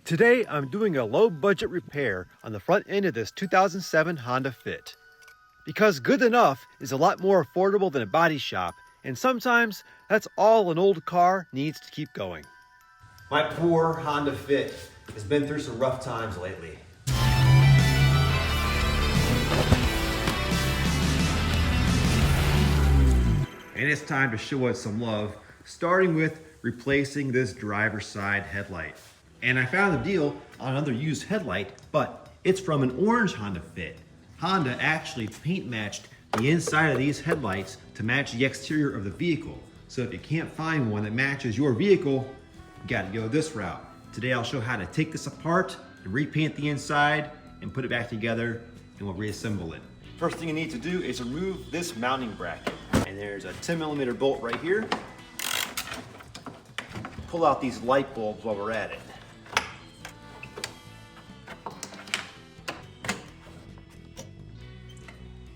Today, I'm doing a low-budget repair on the front end of this 2007 Honda Fit. Because good enough is a lot more affordable than a body shop, and sometimes that's all an old car needs to keep going. My poor Honda Fit has been through some rough times lately. And it's time to show it some love, starting with replacing this driver's side headlight. And I found a deal on another used headlight, but it's from an orange Honda Fit. Honda actually paint matched the inside of these headlights to match the exterior of the vehicle. So if you can't find one that matches your vehicle, you gotta go this route. Today I'll show how to take this apart and repaint the inside and put it back together, and we'll reassemble it. First thing you need to do is remove this mounting bracket. And there's a 10mm bolt right here. Pull out these light bulbs while we're at it.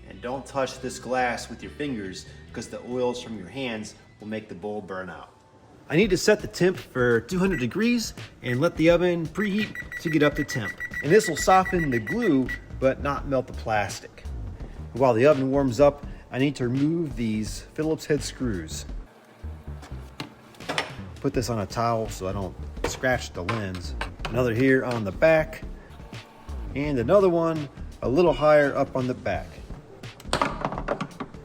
And don't touch this glass with your fingers because the oils from your hands will make the bulb burn out. I need to set the temp for 200 degrees and let the oven preheat to get up to temp. And this will soften the glue but not melt the plastic. While the oven warms up, I need to remove these Phillips head screws. Put this on a towel so I don't scratch the lens. Another here on the back, and another one a little higher up on the back.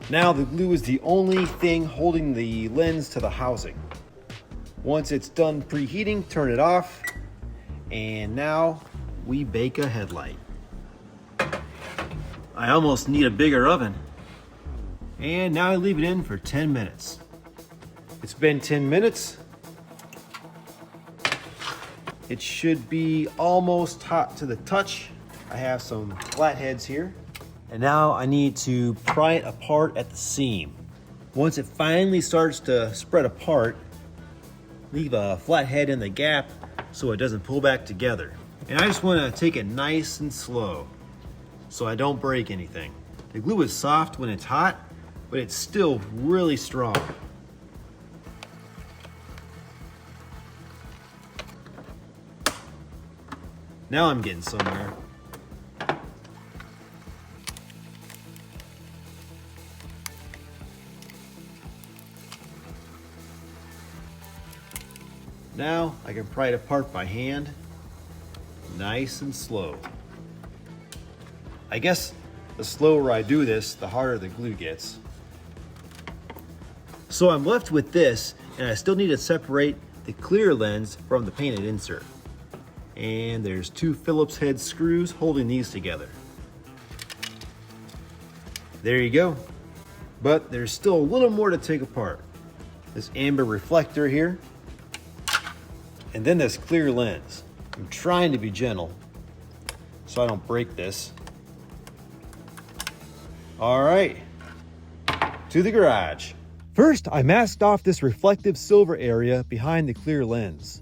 Now the glue is the only thing holding the lens to the housing. Once it's done preheating, turn it off, and now we bake a headlight. I almost need a bigger oven. And now I leave it in for 10 minutes. It's been 10 minutes. It should be almost hot to the touch. I have some flatheads here. And now I need to pry it apart at the seam. Once it finally starts to spread apart, leave a flathead in the gap so it doesn't pull back together. And I just want to take it nice and slow so I don't break anything. The glue is soft when it's hot, but it's still really strong. Now I'm getting somewhere. Now I can pry it apart by hand, nice and slow. I guess the slower I do this, the harder the glue gets. So I'm left with this, and I still need to separate the clear lens from the painted insert. And there's two Phillips head screws holding these together. There you go. But there's still a little more to take apart. This amber reflector here, and then this clear lens. I'm trying to be gentle so I don't break this. All right, to the garage. First, I masked off this reflective silver area behind the clear lens.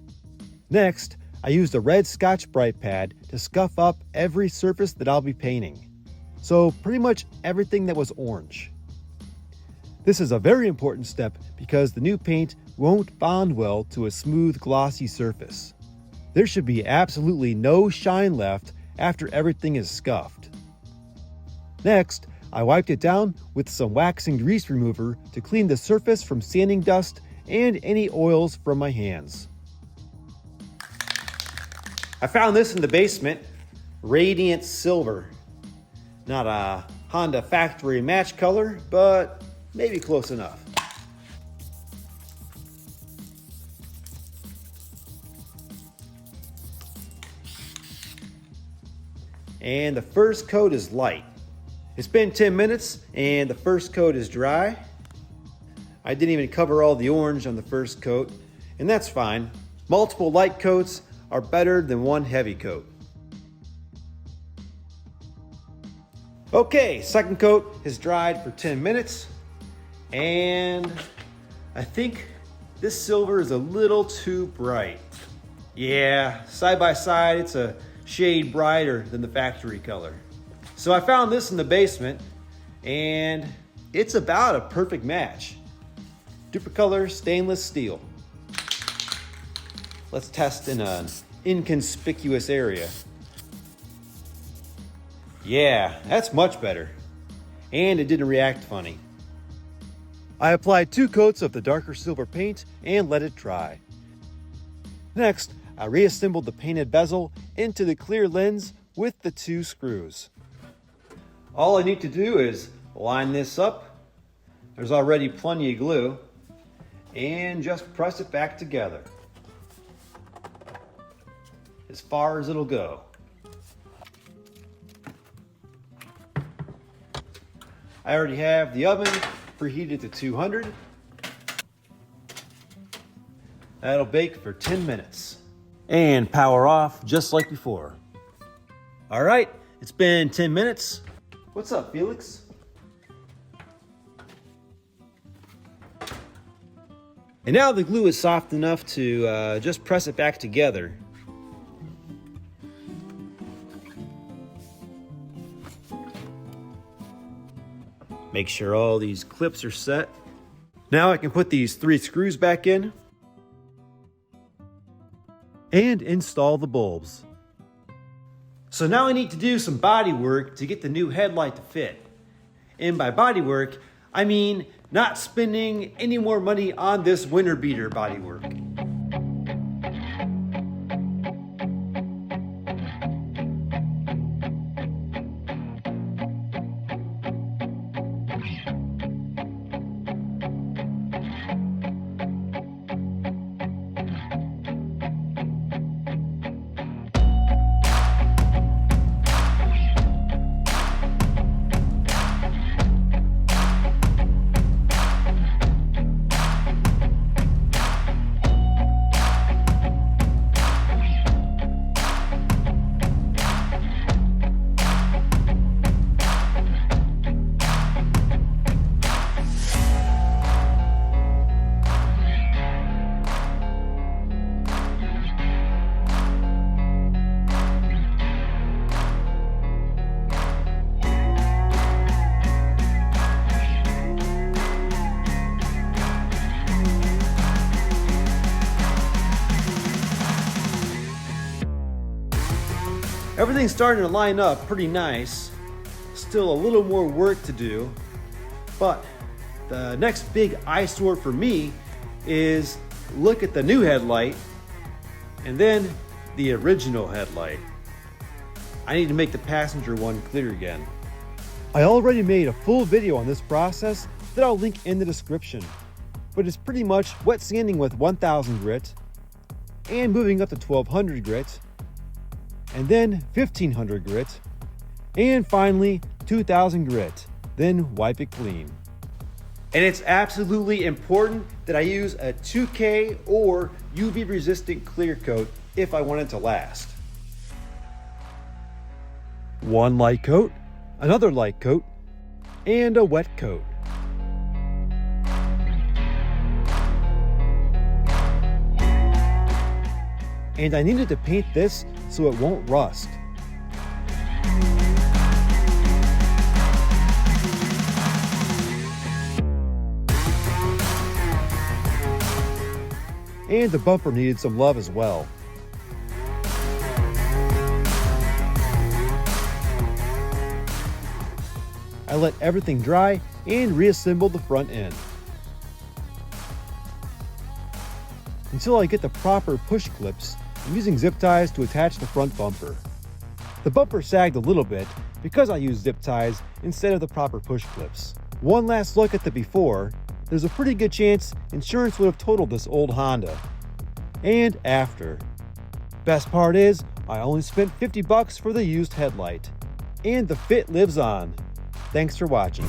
Next, I used a red Scotch-Brite pad to scuff up every surface that I'll be painting. So pretty much everything that was orange. This is a very important step because the new paint won't bond well to a smooth, glossy surface. There should be absolutely no shine left after everything is scuffed. Next, I wiped it down with some wax and grease remover to clean the surface from sanding dust and any oils from my hands. I found this in the basement, Radiant Silver. Not a Honda factory match color, but maybe close enough. And the first coat is light. It's been 10 minutes and the first coat is dry. I didn't even cover all the orange on the first coat, and that's fine. Multiple light coats are better than one heavy coat. Okay, second coat has dried for 10 minutes, and I think this silver is a little too bright. Yeah, side by side, it's a shade brighter than the factory color. So I found this in the basement, and it's about a perfect match. Duplicolor stainless steel. Let's test in an inconspicuous area. Yeah, that's much better. And it didn't react funny. I applied 2 coats of the darker silver paint and let it dry. Next, I reassembled the painted bezel into the clear lens with the 2 screws. All I need to do is line this up. There's already plenty of glue. And just press it back together. As far as it'll go. I already have the oven preheated to 200. That'll bake for 10 minutes. And power off just like before. All right, it's been 10 minutes. What's up, Felix? And now the glue is soft enough to just press it back together. Make sure all these clips are set. Now I can put these 3 screws back in and install the bulbs. So now I need to do some body work to get the new headlight to fit. And by body work, I mean not spending any more money on this winter beater body work. Everything's starting to line up pretty nice. Still a little more work to do, but the next big eyesore for me is look at the new headlight and then the original headlight. I need to make the passenger one clear again. I already made a full video on this process that I'll link in the description, but it's pretty much wet sanding with 1000 grit and moving up to 1200 grit, and then 1500 grit, and finally 2000 grit, then wipe it clean. And it's absolutely important that I use a 2K or UV resistant clear coat if I want it to last. One light coat, another light coat, and a wet coat. And I needed to paint this so it won't rust. And the bumper needed some love as well. I let everything dry and reassembled the front end. Until I get the proper push clips, I'm using zip ties to attach the front bumper. The bumper sagged a little bit because I used zip ties instead of the proper push clips. One last look at the before. There's a pretty good chance insurance would have totaled this old Honda. And after. Best part is, I only spent $50 for the used headlight. And the fit lives on. Thanks for watching.